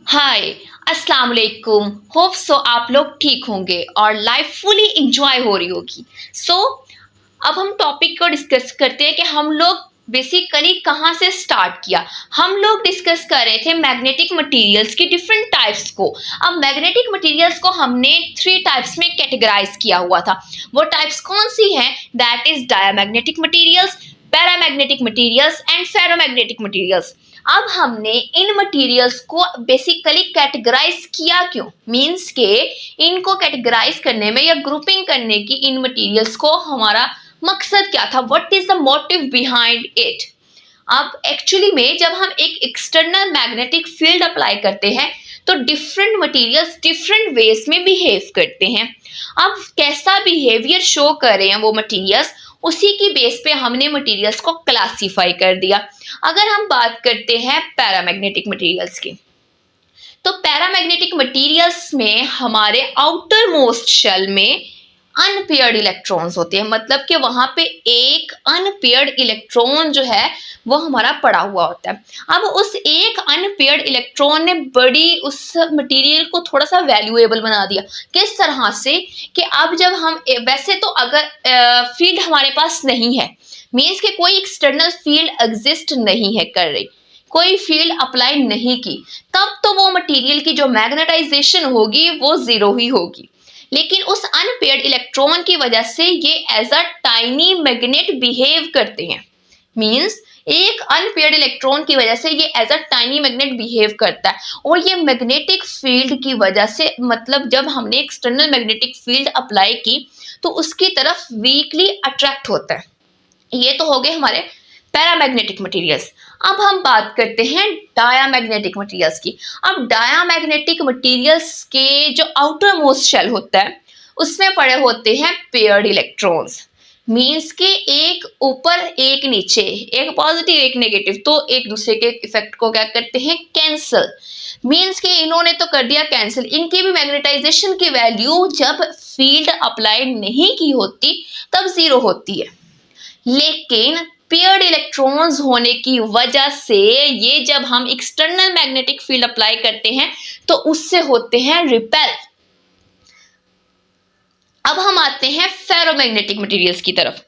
हाय, अस्सलाम वालेकुम। Hope so आप लोग ठीक होंगे और लाइफ फुली इंजॉय हो रही होगी। अब हम टॉपिक को डिस्कस करते हैं कि हम लोग बेसिकली कहाँ से स्टार्ट किया। हम लोग डिस्कस कर रहे थे मैग्नेटिक मटेरियल्स की डिफरेंट टाइप्स को। अब मैग्नेटिक मटेरियल्स को हमने 3 टाइप्स में कैटेगराइज किया हुआ था। वो टाइप्स कौन सी हैं? That is diamagnetic materials, paramagnetic materials and ferromagnetic materials. अब हमने इन मटेरियल्स को बेसिकली कैटेगराइज किया क्यों? मींस के इनको कैटेगराइज करने में या ग्रुपिंग करने की इन मटेरियल्स को हमारा मकसद क्या था? What is the motive behind it? अब एक्चुअली में जब हम एक एक्सटर्नल मैग्नेटिक फील्ड अप्लाई करते हैं तो डिफरेंट मटेरियल्स डिफरेंट वेज में बिहेव करते हैं। अब कैसा बिहेवियर शो कर रहे हैं वो मटेरियल्स, उसी की बेस पे हमने मटेरियल्स को क्लासिफाई कर दिया। अगर हम बात करते हैं पैरामैग्नेटिक मटेरियल्स की, तो पैरामैग्नेटिक मटेरियल्स में हमारे आउटर मोस्ट शेल में अनपेयर्ड इलेक्ट्रॉन्स होते हैं। मतलब कि वहां पे एक अनपेयर्ड इलेक्ट्रॉन जो है वो हमारा पड़ा हुआ होता है। अब उस एक अनपेयर्ड इलेक्ट्रॉन ने बड़ी उस मटेरियल को थोड़ा सा वैल्यूएबल बना दिया। किस तरह से कि अब जब हम वैसे तो अगर फील्ड हमारे पास नहीं है, मीन्स के कोई एक्सटर्नल फील्ड एग्जिस्ट नहीं है कर रही, कोई फील्ड अप्लाई नहीं की, तब तो वो मटेरियल की जो मैग्नेटाइजेशन होगी वो जीरो ही होगी। लेकिन उस अनपेयर्ड इलेक्ट्रॉन की वजह से ये as a tiny magnet behave करते हैं। मींस एक अनपेयर्ड इलेक्ट्रॉन की वजह से ये as a tiny magnet behave करता है और ये मैग्नेटिक फील्ड की वजह से, मतलब जब हमने एक्सटर्नल मैग्नेटिक फील्ड अप्लाई की तो उसकी तरफ वीकली अट्रैक्ट होता है। ये तो हो गए हमारे पैरामैग्नेटिक मटेरियल्स। अब हम बात करते हैं डायामैग्नेटिक मटेरियल्स की। अब डायामैग्नेटिक मटेरियल्स के जो आउटर मोस्ट शेल होता है उसमें पड़े होते हैं पेयर्ड इलेक्ट्रॉन्स। मीन्स के एक ऊपर एक नीचे, एक पॉजिटिव एक नेगेटिव, तो एक दूसरे के इफेक्ट को क्या करते हैं? कैंसल। मीन्स के इन्होंने तो कर दिया कैंसिल। इनकी भी मैग्नेटाइजेशन की वैल्यू जब फील्ड अप्लाई नहीं की होती तब जीरो होती है। लेकिन पेयर्ड इलेक्ट्रॉन्स होने की वजह से ये जब हम एक्सटर्नल मैग्नेटिक फील्ड अप्लाई करते हैं तो उससे होते हैं रिपेल। अब हम आते हैं फेरोमैग्नेटिक मटेरियल्स की तरफ।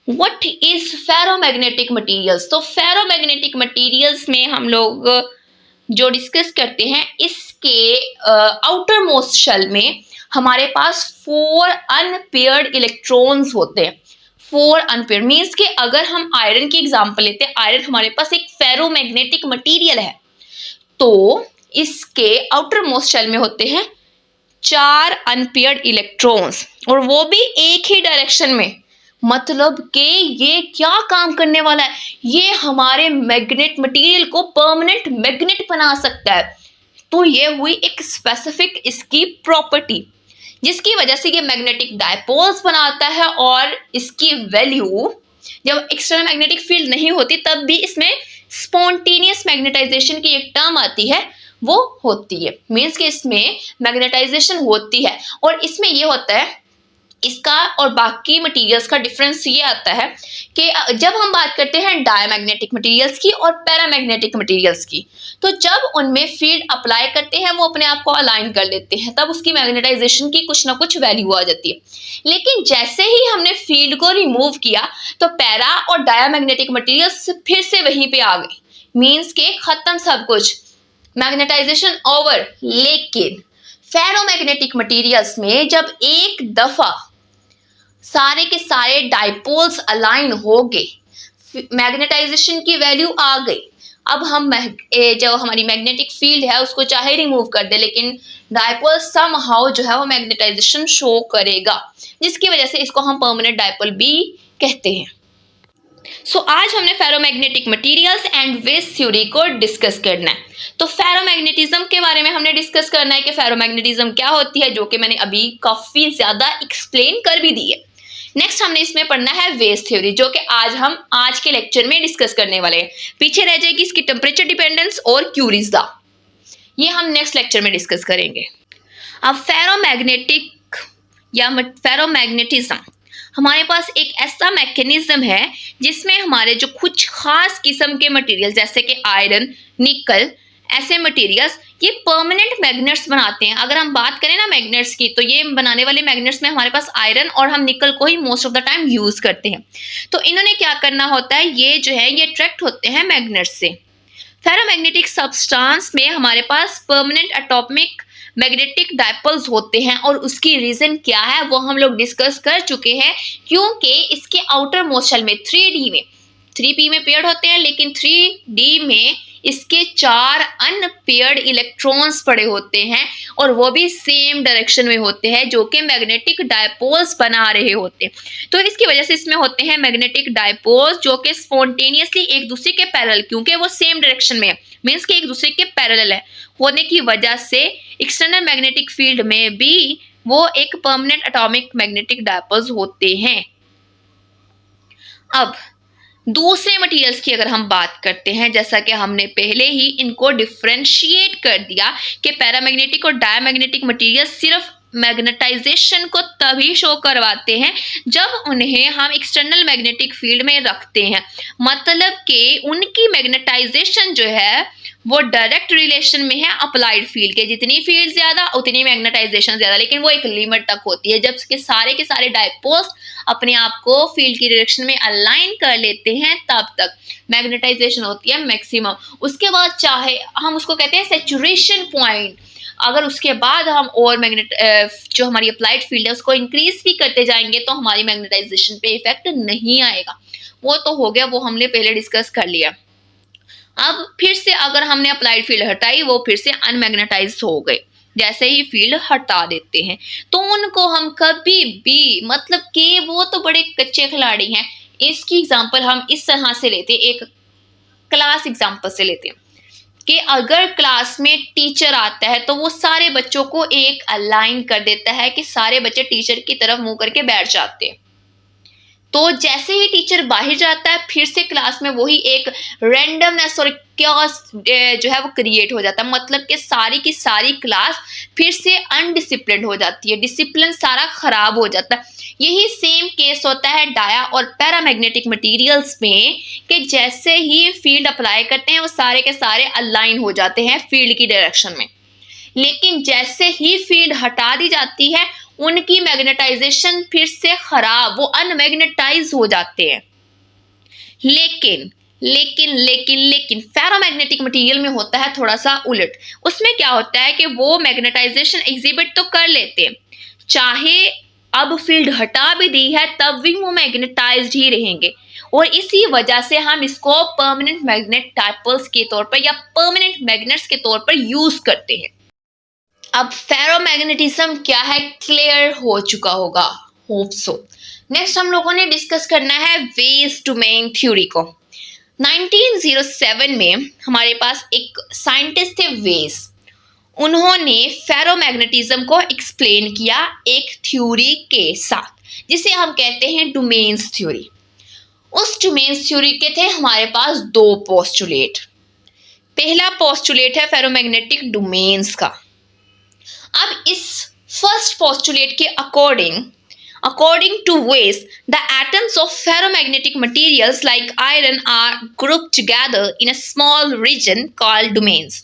What is ferromagnetic materials? तो फेरोमैग्नेटिक मटेरियल्स में हम लोग जो डिस्कस करते हैं, इसके आउटर मोस्ट शेल में हमारे पास 4 अनपेयर्ड इलेक्ट्रॉन्स होते हैं। 4 अनपेयर्ड मीन्स कि अगर हम आयरन की एग्जांपल लेते हैं, आयरन हमारे पास एक फेरोमैग्नेटिक मटेरियल है, तो इसके आउटर मोस्ट शेल में होते हैं 4 अनपेयर्ड इलेक्ट्रॉन्स और वो भी एक ही डायरेक्शन में। मतलब कि ये क्या काम करने वाला है? ये हमारे मैग्नेट मटेरियल को परमानेंट मैग्नेट बना सकता है। तो ये हुई एक स्पेसिफिक इसकी प्रॉपर्टी जिसकी वजह से ये मैग्नेटिक डायपोल्स बनाता है और इसकी वैल्यू जब एक्सटर्नल मैग्नेटिक फील्ड नहीं होती तब भी इसमें स्पॉन्टेनियस मैग्नेटाइजेशन की एक टर्म आती है, वो होती है। मीन्स कि इसमें मैग्नेटाइजेशन होती है और इसमें ये होता है, इसका और बाकी मटेरियल्स का डिफरेंस ये आता है कि जब हम बात करते हैं डायमैग्नेटिक मटेरियल्स की और पैरामैग्नेटिक मटेरियल्स की, तो जब उनमें फील्ड अप्लाई करते हैं वो अपने आप को अलाइन कर लेते हैं, तब उसकी मैग्नेटाइजेशन की कुछ ना कुछ वैल्यू आ जाती है। लेकिन जैसे ही हमने फील्ड को रिमूव किया तो पैरा और डायमैग्नेटिक मटेरियल्स फिर से वहीं पे आ गए। मीन्स के खत्म सब कुछ, मैग्नेटाइजेशन ओवर। लेकिन फेरोमैग्नेटिक मटेरियल्स में जब एक दफा सारे के सारे डाइपोल्स अलाइन हो गए, मैग्नेटाइजेशन की वैल्यू आ गई, अब हम जो हमारी मैग्नेटिक फील्ड है उसको चाहे रिमूव कर दे लेकिन डाइपोल समहाउ जो है वो मैग्नेटाइजेशन शो करेगा, जिसकी वजह से इसको हम परमानेंट डाइपोल भी कहते हैं। आज हमने ferromagnetic materials and wave theory को डिस्कस करना है। तो फेरोमैग्नेटिज्म के बारे में हमने डिस्कस करना है कि फेरोमैग्नेटिज्म क्या होती है, जो कि मैंने अभी काफी ज्यादा एक्सप्लेन कर भी दी है। नेक्स्ट हमने इसमें पढ़ना है वेव थ्योरी, जो कि आज के लेक्चर में डिस्कस करने वाले हैं। पीछे रह जाएगी इसकी टेम्परेचर डिपेंडेंस और क्यूरीज दा, ये हम नेक्स्ट लेक्चर में डिस्कस करेंगे। अब फेरोमैग्नेटिक या फेरोमैग्नेटिज्म हमारे पास एक ऐसा मैकेनिज्म है जिसमें हमारे जो कुछ खास किस्म के मटेरियल जैसे कि आयरन, निकल, ऐसे मटेरियल्स ये परमानेंट मैग्नेट्स बनाते हैं। अगर हम बात करें ना मैग्नेट्स की, तो ये बनाने वाले मैग्नेट्स में हमारे पास आयरन और हम निकल को ही most of the time use करते हैं। तो इन्होंने क्या करना होता है, ये जो है ये अट्रैक्ट होते हैं मैग्नेट से। फेरोमैग्नेटिक सब्सटेंस में हमारे पास परमानेंट एटॉमिक मैग्नेटिक डायपोल्स होते हैं, और उसकी रीजन क्या है वो हम लोग डिस्कस कर चुके हैं। क्योंकि इसके आउटर मोस्ट शेल में 3D में 3p में पेयर्ड होते हैं, लेकिन 3D में इसके 4 अनपेयर्ड इलेक्ट्रॉन्स पड़े होते हैं, और वो भी सेम डायरेक्शन में होते हैं, जो कि मैग्नेटिक डायपोल्स बना रहे होते हैं। तो इसकी वजह से इसमें होते हैं मैग्नेटिक डायपोल्स जो कि स्पॉन्टेनियसली एक दूसरे के पैरेलल, क्योंकि वो सेम डायरेक्शन में है, मीन्स कि एक दूसरे के पैरेलल है, होने की वजह से एक्सटर्नल मैग्नेटिक फील्ड में भी वो एक परमानेंट एटॉमिक मैग्नेटिक डायपोल्स होते हैं। अब दूसरे मटेरियल्स की अगर हम बात करते हैं, जैसा कि हमने पहले ही इनको डिफरेंशिएट कर दिया कि पैरामैग्नेटिक और डायमैग्नेटिक मटेरियल सिर्फ मैग्नेटाइजेशन को तभी शो करवाते हैं जब उन्हें हम एक्सटर्नल मैग्नेटिक फील्ड में रखते हैं। मतलब कि उनकी मैग्नेटाइजेशन जो है वो डायरेक्ट रिलेशन में है अप्लाइड फील्ड के, जितनी फील्ड ज्यादा उतनी मैग्नेटाइजेशन ज्यादा, लेकिन वो एक लिमिट तक होती है। जब के सारे डायपोल्स अपने आप को फील्ड की डायरेक्शन में अलाइन कर लेते हैं तब तक मैग्नेटाइजेशन होती है मैक्सिमम। उसके बाद चाहे हम उसको कहते हैं सैचुरेशन पॉइंट, अगर उसके बाद हम और जो हमारी अप्लाइड फील्ड है उसको इंक्रीज भी करते जाएंगे तो हमारी मैग्नेटाइजेशन पे इफेक्ट नहीं आएगा। वो तो हो गया, वो हमने पहले डिस्कस कर लिया। अब फिर से अगर हमने अप्लाइड फील्ड हटाई, वो फिर से अनमैग्नेटाइज हो गए। जैसे ही फील्ड हटा देते हैं तो उनको हम कभी भी, मतलब कि वो तो बड़े कच्चे खिलाड़ी हैं। इसकी एग्जांपल हम इस तरह से लेते हैं, एक क्लास एग्जांपल से लेते हैं कि अगर क्लास में टीचर आता है तो वो सारे बच्चों को एक अलाइन कर देता है कि सारे बच्चे टीचर की तरफ मुंह करके बैठ जाते हैं। तो जैसे ही टीचर बाहर जाता है फिर से क्लास में वही एक रैंडमनेस और chaos जो है वो क्रिएट हो जाता है। मतलब कि सारी की सारी क्लास फिर से अनडिसिप्लिन हो जाती है, डिसिप्लिन सारा खराब हो जाता है। यही सेम केस होता है डाया और पैरामैग्नेटिक मटेरियल्स में कि जैसे ही फील्ड अप्लाई करते हैं वो सारे के सारे अलाइन हो जाते हैं फील्ड की डायरेक्शन में, लेकिन जैसे ही फील्ड हटा दी जाती है उनकी मैग्नेटाइजेशन फिर से खराब, वो अनमैग्नेटाइज हो जाते हैं। लेकिन लेकिन लेकिन लेकिन फेरोमैग्नेटिक मटेरियल में होता है थोड़ा सा उलट। उसमें क्या होता है कि वो मैग्नेटाइजेशन एग्जिबिट तो कर लेते हैं, चाहे अब फील्ड हटा भी दी है तब भी वो मैग्नेटाइज्ड ही रहेंगे, और इसी वजह से हम इसको परमानेंट मैग्नेट डायपोल्स के तौर पर या परमानेंट मैग्नेट्स के तौर पर यूज करते हैं। अब फेरोमैग्नेटिज्म क्या है क्लियर हो चुका होगा, होप सो। नेक्स्ट हम लोगों ने डिस्कस करना है वेज डोमेन थ्योरी को। 1907 में हमारे पास एक साइंटिस्ट थे वेज, उन्होंने फेरोमैग्नेटिज्म को एक्सप्लेन किया एक थ्योरी के साथ, जिसे हम कहते हैं डोमेन्स थ्योरी। उस डोमेन्स थ्योरी के थे हमारे पास 2 पोस्टुलेट। पहला पोस्टुलेट है फेरोमैग्नेटिक डोमेन्स का। अब इस फर्स्ट पोस्टुलेट के according to Weiss, the atoms of ferromagnetic materials like iron are grouped together in a small region called domains.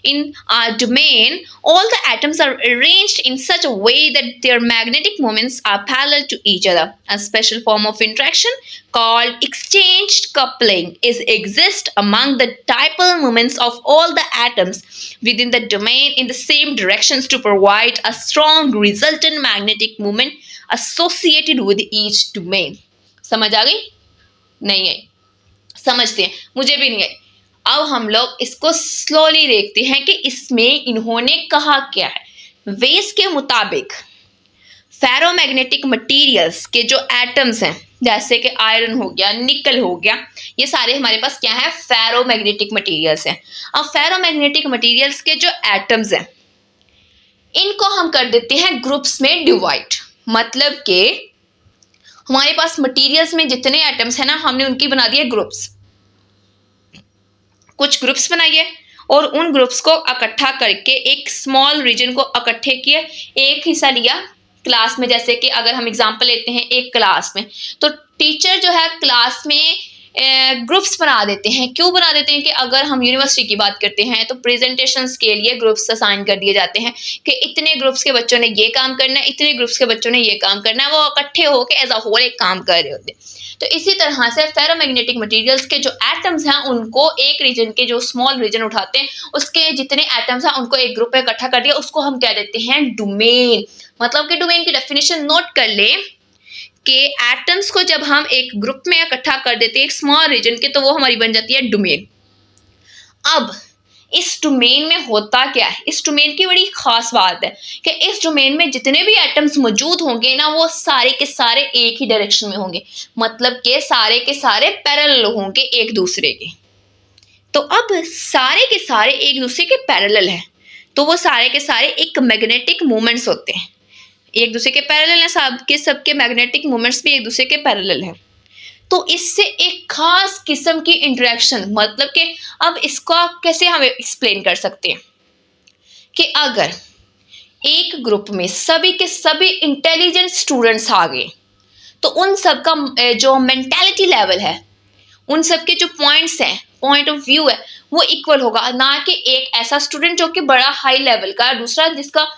In our domain, all the atoms are arranged in such a way that their magnetic moments are parallel to each other. A special form of interaction called exchange coupling exists among the dipole moments of all the atoms within the domain in the same directions to provide a strong resultant magnetic moment associated with each domain. समझ आ गई? नहीं आई? समझते हैं, मुझे भी नहीं आई। अब हम लोग इसको स्लोली देखते हैं कि इसमें इन्होंने कहा क्या है। वेस के मुताबिक फेरोमैग्नेटिक मटेरियल्स के जो एटम्स हैं, जैसे कि आयरन हो गया, निकल हो गया, ये सारे हमारे पास क्या है, फेरोमैग्नेटिक मटेरियल्स हैं। अब फेरोमैग्नेटिक मटेरियल्स के जो एटम्स हैं इनको हम कर देते हैं ग्रुप्स में डिवाइड। मतलब कि हमारे पास मटेरियल्स में जितने एटम्स हैं ना, हमने उनकी बना दिए ग्रुप्स, कुछ ग्रुप्स बनाइए और उन ग्रुप्स को इकट्ठा करके एक स्मॉल रीजन को इकट्ठे किए, एक हिस्सा लिया क्लास में। जैसे कि अगर हम एग्जांपल लेते हैं एक क्लास में, तो टीचर जो है क्लास में ग्रुप्स बना देते हैं। क्यों बना देते हैं कि अगर हम यूनिवर्सिटी की बात करते हैं तो प्रेजेंटेशंस के लिए ग्रुप्स असाइन कर दिए जाते हैं कि इतने ग्रुप्स के बच्चों ने ये काम करना है, इतने ग्रुप्स के बच्चों ने ये काम करना है, वो इकट्ठे होकर एज अ होल एक काम कर रहे होते हैं। तो इसी तरह से फेरोमैग्नेटिक मटेरियल्स के जो एटम्स हैं उनको एक रीजन के जो स्मॉल रीजन उठाते हैं उसके जितने एटम्स हैं उनको एक ग्रुप में इकट्ठा कर दिया, उसको हम कह देते हैं डोमेन। मतलब कि डोमेन की डेफिनेशन नोट कर लें कि एटम्स को जब हम एक ग्रुप में इकट्ठा कर देते हैं एक स्मॉल रीजन के, तो वो हमारी बन जाती है डोमेन। अब इस डोमेन में होता क्या है, इस डोमेन की बड़ी खास बात है कि इस डोमेन में जितने भी एटम्स मौजूद होंगे ना वो सारे के सारे एक ही डायरेक्शन में होंगे, मतलब कि सारे के सारे पैरेलल होंगे एक दूसरे के। तो अब सारे के सारे एक दूसरे के पैरेलल हैं तो वो सारे के सारे एक मैग्नेटिक मूवमेंट्स होते हैं, एक दूसरे के पैरेलल हैं, सबके मैग्नेटिक मूवमेंट्स भी एक दूसरे के पैरेलल हैं। तो इससे एक खास किस्म की इंटरेक्शन, मतलब कि अब इसका कैसे हम एक्सप्लेन कर सकते हैं कि अगर एक ग्रुप में सभी के सभी इंटेलिजेंट स्टूडेंट्स आ गए तो उन सब का जो मेंटालिटी लेवल है, उन सब के जो पॉइंट्स हैं, पॉइंट ऑफ व्यू है, वो इक्वल होगा। ना कि एक ऐसा स्टूडेंट जो कि बड़ा हाई लेवल का है, दूसरा जिसका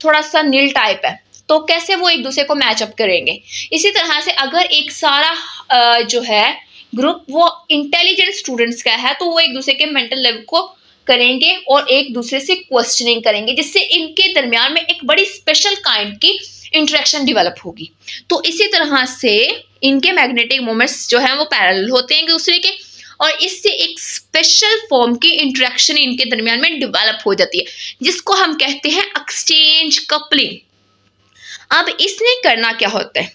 थोड़ा सा नील टाइप है, तो कैसे वो एक दूसरे को मैचअप करेंगे। इसी तरह से अगर एक सारा जो है ग्रुप वो इंटेलिजेंट स्टूडेंट्स का है तो वो एक दूसरे के मेंटल लेवल को करेंगे और एक दूसरे से क्वेश्चनिंग करेंगे, जिससे इनके दरमियान में एक बड़ी स्पेशल काइंड की इंटरेक्शन डेवलप होगी। तो इसी तरह से इनके मैग्नेटिक मोमेंट्स जो है वो पैरेलल होते हैं एक दूसरे के और इससे एक स्पेशल फॉर्म की इंटरेक्शन इनके दरमियान में डेवलप हो जाती है, जिसको हम कहते हैं एक्सचेंज कपलिंग। अब इसने करना क्या होता है,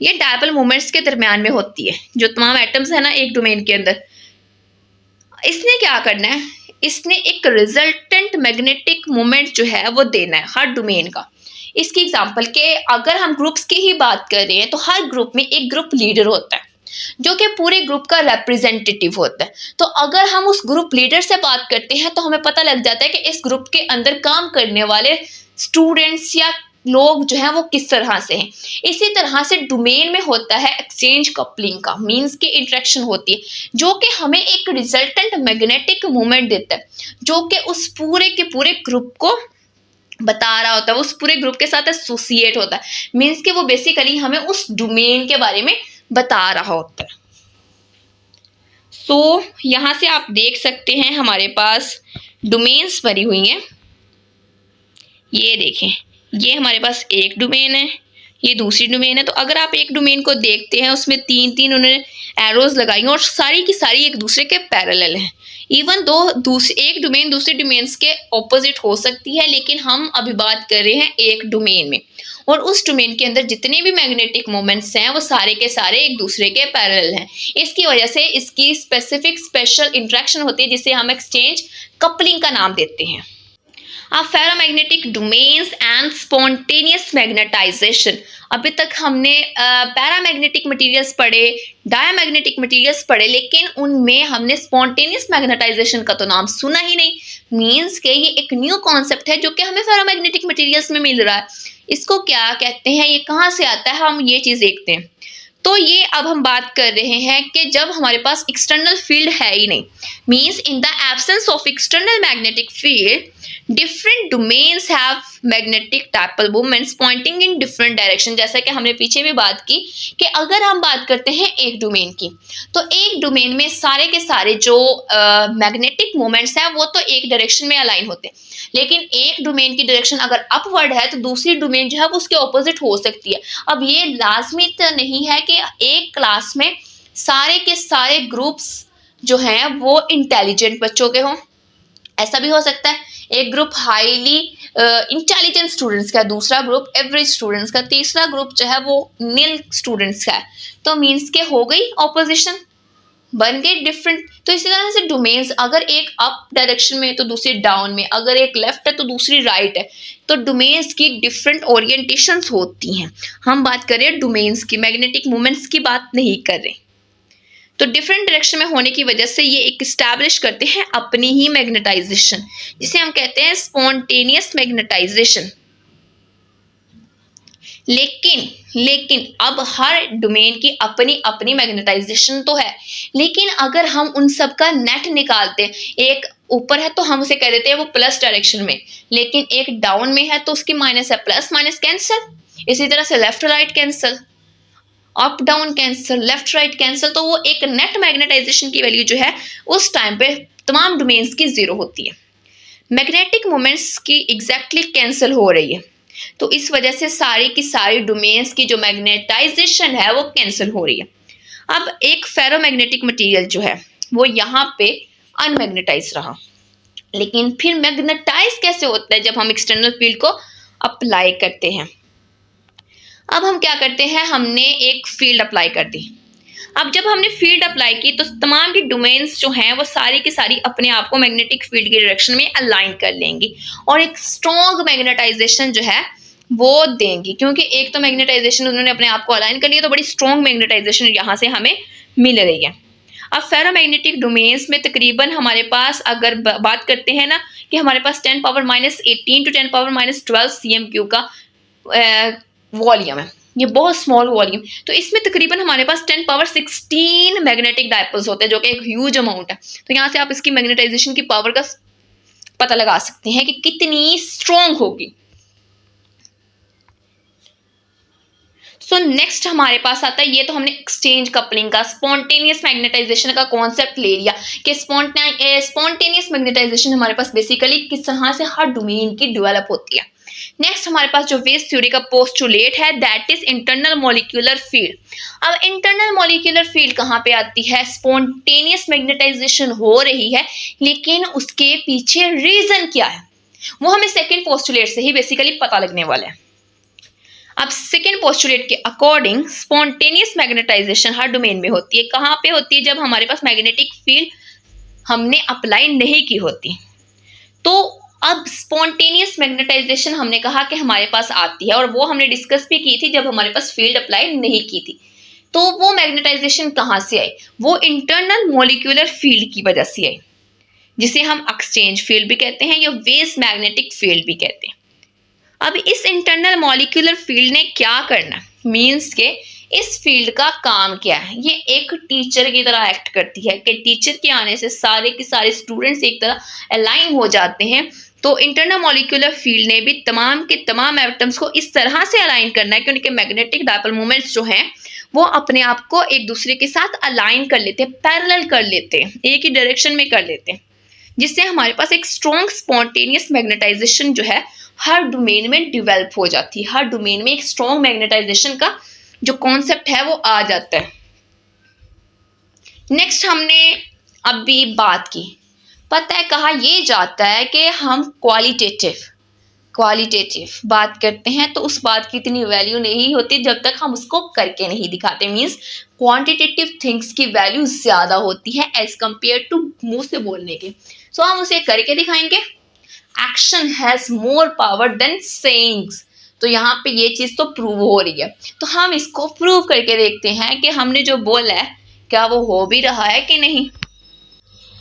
ये डायपोल मोमेंट्स के दरमियान में होती है, जो तमाम एटम्स है ना एक डोमेन के अंदर। इसने क्या करना है, इसने एक रिजल्टेंट मैग्नेटिक मोमेंट जो है वो देना है हर डोमेन का। इसकी एग्जांपल के अगर हम ग्रुप्स की ही बात कर रहे हैं तो हर ग्रुप में एक ग्रुप लीडर होता है जो कि पूरे ग्रुप का रिप्रेजेंटेटिव होता है। तो अगर हम उस ग्रुप लीडर से बात करते हैं तो हमें पता लग जाता है कि इस ग्रुप के अंदर काम करने वाले स्टूडेंट्स या लोग जो हैं वो किस तरह से हैं। इसी तरह से डोमेन में होता है एक्सचेंज कपलिंग का, मींस की इंटरेक्शन होती है जो कि हमें एक रिजल्टेंट मैग्नेटिक मूवमेंट देता है जो कि उस पूरे के पूरे ग्रुप को बता रहा होता है, उस पूरे ग्रुप के साथ एसोसिएट होता है, मींस कि वो बेसिकली हमें उस डोमेन के बारे में बता रहा होता है। सो यहाँ से आप देख सकते हैं हमारे पास डोमेन्स भरी हुई हैं। ये देखें, ये हमारे पास एक डोमेन है, ये दूसरी डोमेन है। तो अगर आप एक डोमेन को देखते हैं उसमें तीन तीन उन्होंने एरोज लगाई और सारी की सारी एक दूसरे के पैरेलल हैं। इवन दो एक डोमेन दूसरे डोमेन्स के ऑपोजिट हो सकती है, लेकिन हम अभी बात कर रहे हैं एक डोमेन में और उस डोमेन के अंदर जितने भी मैग्नेटिक मोमेंट्स हैं वो सारे के सारे एक दूसरे के पैरेलल हैं। इसकी वजह से इसकी स्पेसिफिक स्पेशल इंटरेक्शन होती है जिसे हम एक्सचेंज कपलिंग का नाम देते हैं। अब ferromagnetic domains and spontaneous magnetization. अभी तक हमने पैरामैग्नेटिक मटेरियल्स पढ़े, डायमैग्नेटिक मटेरियल्स पढ़े, लेकिन उनमें हमने स्पॉन्टेनियस मैग्नेटाइजेशन का तो नाम सुना ही नहीं। मींस के ये एक न्यू कॉन्सेप्ट है जो कि हमें फेरोमैग्नेटिक मटेरियल्स में मिल रहा है। इसको क्या कहते हैं, ये कहाँ से आता है, हम ये चीज़ देखते हैं। तो ये अब हम बात कर रहे हैं कि जब हमारे पास एक्सटर्नल फील्ड है ही नहीं, means in the absence of external magnetic field different domains have magnetic dipole moments pointing in different direction. जैसा कि हमने पीछे भी बात की कि अगर हम बात करते हैं एक डोमेन की, तो एक डोमेन में सारे के सारे जो मैग्नेटिक मोमेंट्स हैं वो तो एक डायरेक्शन में अलाइन होते हैं, लेकिन एक डोमेन की डायरेक्शन अगर अपवर्ड है तो दूसरी डोमेन जो है वो उसके ऑपोजिट हो सकती है। अब ये लाजमी तो नहीं है कि एक क्लास में सारे के सारे ग्रुप्स जो हैं वो इंटेलिजेंट बच्चों के हों, ऐसा भी हो सकता है। एक ग्रुप हाईली इंटेलिजेंट स्टूडेंट्स का, दूसरा ग्रुप एवरेज स्टूडेंट्स का, तीसरा ग्रुप जो है वो नील स्टूडेंट्स का है। तो मीन्स के हो गई ऑपोजिशन, बन गए डिफरेंट। तो इसी तरह से डोमेन्स अगर एक अप डायरेक्शन में तो दूसरी डाउन में, अगर एक लेफ्ट है तो दूसरी राइट है, तो डोमेन्स की डिफरेंट ओरिएंटेशंस होती हैं। हम बात कर रहे हैं डोमेन्स की, मैग्नेटिक मोमेंट्स की बात नहीं कर रहे। तो डिफरेंट डायरेक्शन में होने की वजह से ये एक इस्टेब्लिश करते हैं अपनी ही मैग्नेटाइजेशन, जिसे हम कहते हैं स्पॉन्टेनियस मैग्नेटाइजेशन। लेकिन लेकिन अब हर डोमेन की अपनी अपनी मैग्नेटाइजेशन तो है, लेकिन अगर हम उन सब का नेट निकालते, एक ऊपर है तो हम उसे कह देते हैं वो प्लस डायरेक्शन में, लेकिन एक डाउन में है तो उसकी माइनस है, प्लस माइनस कैंसिल। इसी तरह से left right cancel, up down cancel, left right cancel. तो वो एक नेट मैग्नेटाइजेशन की वैल्यू जो है उस टाइम पे तमाम डोमेन्स की जीरो होती है। मैग्नेटिक मोमेंट्स की एग्जैक्टली कैंसिल हो रही है, तो इस वजह से सारी की सारी डोमेन्स की जो मैग्नेटाइजेशन है वो कैंसिल हो रही है। अब एक फेरोमैग्नेटिक मटेरियल जो है वो यहाँ पे अनमैग्नेटाइज रहा, लेकिन फिर मैग्नेटाइज कैसे होता है? जब हम एक्सटर्नल फील्ड को अप्लाई करते हैं। अब हम क्या करते हैं, हमने एक फील्ड अप्लाई कर दी। अब जब हमने फील्ड अप्लाई की तो तमाम की डोमेन्स जो हैं वो सारी की सारी अपने आप को मैग्नेटिक फील्ड की डायरेक्शन में अलाइन कर लेंगी और एक स्ट्रॉन्ग मैग्नेटाइजेशन जो है वो देंगी, क्योंकि एक तो मैग्नेटाइजेशन उन्होंने अपने आप को अलाइन कर लिया, तो बड़ी स्ट्रॉन्ग मैग्नेटाइजेशन यहाँ से हमें मिल रही है। अब फेरोमैग्नेटिक डोमेन्स में तकरीबन हमारे पास अगर बात करते हैं ना कि हमारे पास 10⁻18 to 10⁻12 cm³ का वॉल्यूम है, ये बहुत स्मॉल वॉल्यूम। तो इसमें तकरीबन हमारे पास 10⁻16 मैग्नेटिक डायपोल्स होते हैं, जो कि एक ह्यूज अमाउंट है। तो यहाँ से आप इसकी मैग्नेटाइजेशन की पावर का पता लगा सकते हैं कि कितनी स्ट्रॉन्ग होगी। सो नेक्स्ट हमारे पास आता है, ये तो हमने एक्सचेंज कपलिंग का, स्पॉन्टेनियस मैग्नेटाइजेशन का कॉन्सेप्ट ले लिया कि स्पॉन्टेनियस मैग्नेटाइजेशन हमारे पास बेसिकली किस तरह से हर डोमेन की डेवलप होती है। नेक्स्ट हमारे पास जो वेव थ्योरी का पोस्टुलेट है that is internal molecular field. अब इंटरनल मॉलिक्यूलर फील्ड कहाँ पे आती है? स्पॉन्टेनियस मैग्नेटाइजेशन हो रही है, लेकिन उसके पीछे रीजन क्या है वो हमें सेकेंड पोस्टुलेट से ही बेसिकली पता लगने वाला है। अब सेकेंड पोस्टुलेट के अकॉर्डिंग स्पॉन्टेनियस मैग्नेटाइजेशन हर डोमेन में होती है। कहाँ पे होती है? जब हमारे पास मैग्नेटिक फील्ड हमने अप्लाई नहीं की होती। तो अब स्पॉन्टेनियस मैग्नेटाइजेशन हमने कहा कि हमारे पास आती है, और वो हमने डिस्कस भी की थी जब हमारे पास फील्ड अप्लाई नहीं की थी। तो वो मैग्नेटाइजेशन कहाँ से आई? वो इंटरनल मॉलिक्यूलर फील्ड की वजह से आई, जिसे हम एक्सचेंज फील्ड भी कहते हैं या वेव मैग्नेटिक फील्ड भी कहते हैं। अब इस इंटरनल मॉलिक्यूलर फील्ड ने क्या करना, मीन्स के इस फील्ड का काम क्या है? ये एक टीचर की तरह एक्ट करती है कि टीचर के आने से सारे के सारे स्टूडेंट्स एक तरह अलाइन हो जाते हैं। तो इंटरनल मॉलिक्यूलर फील्ड ने भी तमाम के तमाम एटम्स को इस तरह से अलाइन करना है कि उनके मैग्नेटिक डायपोल मोमेंट्स जो हैं वो अपने आप को एक दूसरे के साथ अलाइन कर लेते हैं, पैरेलल कर लेते हैं, एक ही डायरेक्शन में कर लेते हैं, जिससे हमारे पास एक स्ट्रॉन्ग स्पॉन्टेनियस मैग्नेटाइजेशन जो है हर डोमेन में डेवलप हो जाती है। हर डोमेन में एक स्ट्रॉन्ग मैग्नेटाइजेशन का जो कॉन्सेप्ट है वो आ जाता है। नेक्स्ट हमने अभी बात की, पता है कहा ये जाता है कि हम क्वालिटेटिव बात करते हैं तो उस बात की इतनी वैल्यू नहीं होती जब तक हम उसको करके नहीं दिखाते। मीन्स क्वांटिटेटिव थिंग्स की वैल्यू ज्यादा होती है एज कंपेयर टू मुंह से बोलने के। सो हम उसे करके दिखाएंगे। Action has more power than sayings. तो यहाँ पे ये चीज तो प्रूव हो रही है, तो हम इसको प्रूव करके देखते हैं कि हमने जो बोला है क्या वो हो भी रहा है कि नहीं।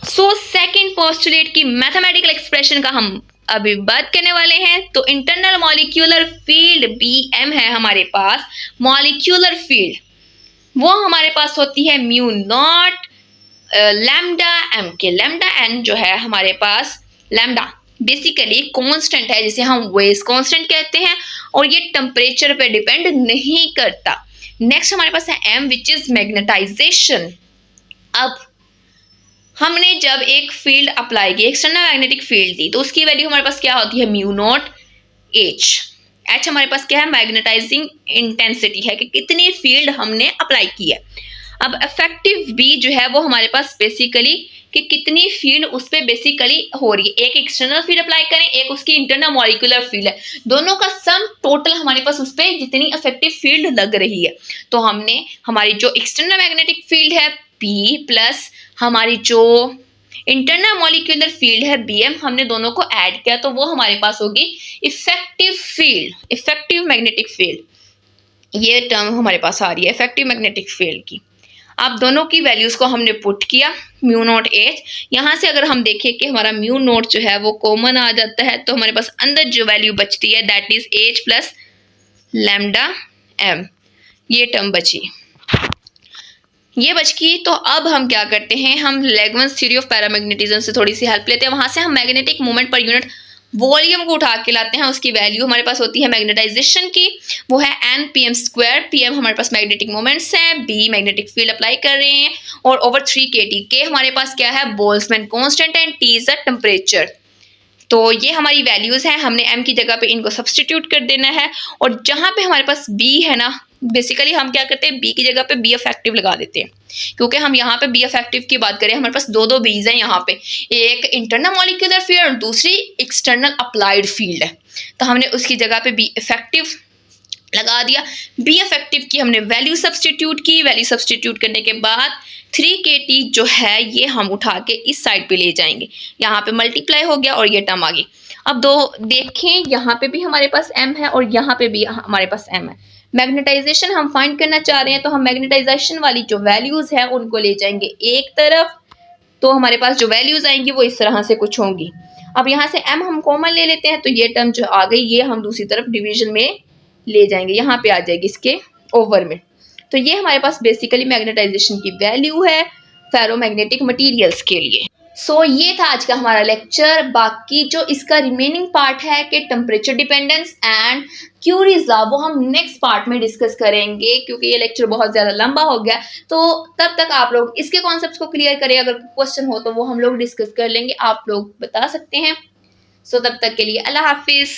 सो सेकंड पोस्टुलेट की मैथमेटिकल एक्सप्रेशन का हम अभी बात करने वाले हैं। तो इंटरनल मॉलिक्यूलर फील्ड Bm है हमारे पास, मॉलिक्यूलर फील्ड वो हमारे पास होती है म्यू नॉट लैम्डा m के। लैम्डा n जो है हमारे पास, लैम्डा बेसिकली कांस्टेंट है जिसे हम वेव कांस्टेंट कहते हैं, और ये टेम्परेचर पे डिपेंड नहीं करता। नेक्स्ट हमारे पास है m विच इज मैग्नेटाइजेशन। अब हमने जब एक फील्ड अप्लाई की, एक्सटर्नल मैग्नेटिक फील्ड दी, तो उसकी वैल्यू हमारे पास क्या होती है? म्यू नॉट h हमारे पास क्या है? मैग्नेटाइजिंग इंटेंसिटी है कि कितनी फील्ड हमने अप्लाई की है। अब इफेक्टिव B जो है वो हमारे पास बेसिकली कि कितनी फील्ड उस पर बेसिकली हो रही है। एक एक्सटर्नल फील्ड अप्लाई करें, एक उसकी इंटरनल मॉलिक्यूलर फील्ड है, दोनों का सम टोटल हमारे पास उस पर जितनी इफेक्टिव फील्ड लग रही है। तो हमने हमारी जो एक्सटर्नल मैग्नेटिक फील्ड है P प्लस हमारी जो इंटरनल मॉलिक्यूलर फील्ड है Bm, हमने दोनों को ऐड किया तो वो हमारे पास होगी effective field, effective magnetic field. ये टर्म हमारे पास आ रही है इफेक्टिव मैग्नेटिक फील्ड की। अब दोनों की वैल्यूज को हमने पुट किया, म्यू नॉट h। यहाँ से अगर हम देखें कि हमारा म्यू नॉट जो है वो कॉमन आ जाता है, तो हमारे पास अंदर जो वैल्यू बचती है that is h plus lambda m, ये टर्म बची, ये बच गई। तो अब हम क्या करते हैं, हम लेगमैन्स थ्योरी ऑफ पैरामैग्नेटिज्म से थोड़ी सी हेल्प लेते हैं। वहां से हम magnetic moment per unit volume को उठा के लाते हैं। उसकी वैल्यू हमारे पास होती है मैग्नेटाइजेशन की, वो है n pm²। pm हमारे पास मैग्नेटिक मोमेंट्स हैं, b मैग्नेटिक फील्ड अप्लाई कर रहे हैं, और ओवर 3 kT। के हमारे पास क्या है, Boltzmann constant, and t is the temperature. तो ये हमारी वैल्यूज हैं, हमने m की जगह पे इनको सब्सटीट्यूट कर देना है। और जहां पे हमारे पास b है ना, बेसिकली हम क्या करते हैं, b की जगह पे b इफेक्टिव लगा देते हैं, क्योंकि हम यहाँ पे b इफेक्टिव की बात करें, हमारे पास दो बीज हैं यहाँ पे, एक इंटरनल मॉलिक्यूलर फील्ड और दूसरी एक्सटर्नल अप्लाइड फील्ड है। तो हमने उसकी जगह पे b इफेक्टिव लगा दिया। बी इफेक्टिव की हमने वैल्यू सब्सटीट्यूट की, वैल्यू सब्सटीट्यूट करने के बाद 3 kT जो है ये हम उठा के इस साइड पे ले जाएंगे, यहाँ पे मल्टीप्लाई हो गया और ये टर्म आ गई। अब दो देखें, यहाँ पे भी हमारे पास m है और यहाँ पे भी हमारे पास m है। मैग्नेटाइजेशन हम फाइंड करना चाह रहे हैं, तो हम मैग्नेटाइजेशन वाली जो वैल्यूज है उनको ले जाएंगे एक तरफ, तो हमारे पास जो वैल्यूज आएंगी वो इस तरह से कुछ होंगी। अब यहाँ से m हम कॉमन ले लेते हैं, तो ये टर्म जो आ गई ये हम दूसरी तरफ डिवीजन में ले जाएंगे, यहाँ पे आ जाएगी इसके ओवर में। तो ये हमारे पास बेसिकली मैग्नेटाइजेशन की वैल्यू है फेरोमैग्नेटिक मटेरियल्स के लिए। सो ये था आज का हमारा लेक्चर। बाकी जो इसका रिमेनिंग पार्ट है कि टेम्परेचर डिपेंडेंस एंड क्यूरिजा, वो हम नेक्स्ट पार्ट में डिस्कस करेंगे, क्योंकि ये लेक्चर बहुत ज़्यादा लंबा हो गया। तो तब तक आप लोग इसके कॉन्सेप्ट्स को क्लियर करें, अगर क्वेश्चन हो तो वो हम लोग डिस्कस कर लेंगे, आप लोग बता सकते हैं। सो तब तक के लिए अल्लाह हाफिज़।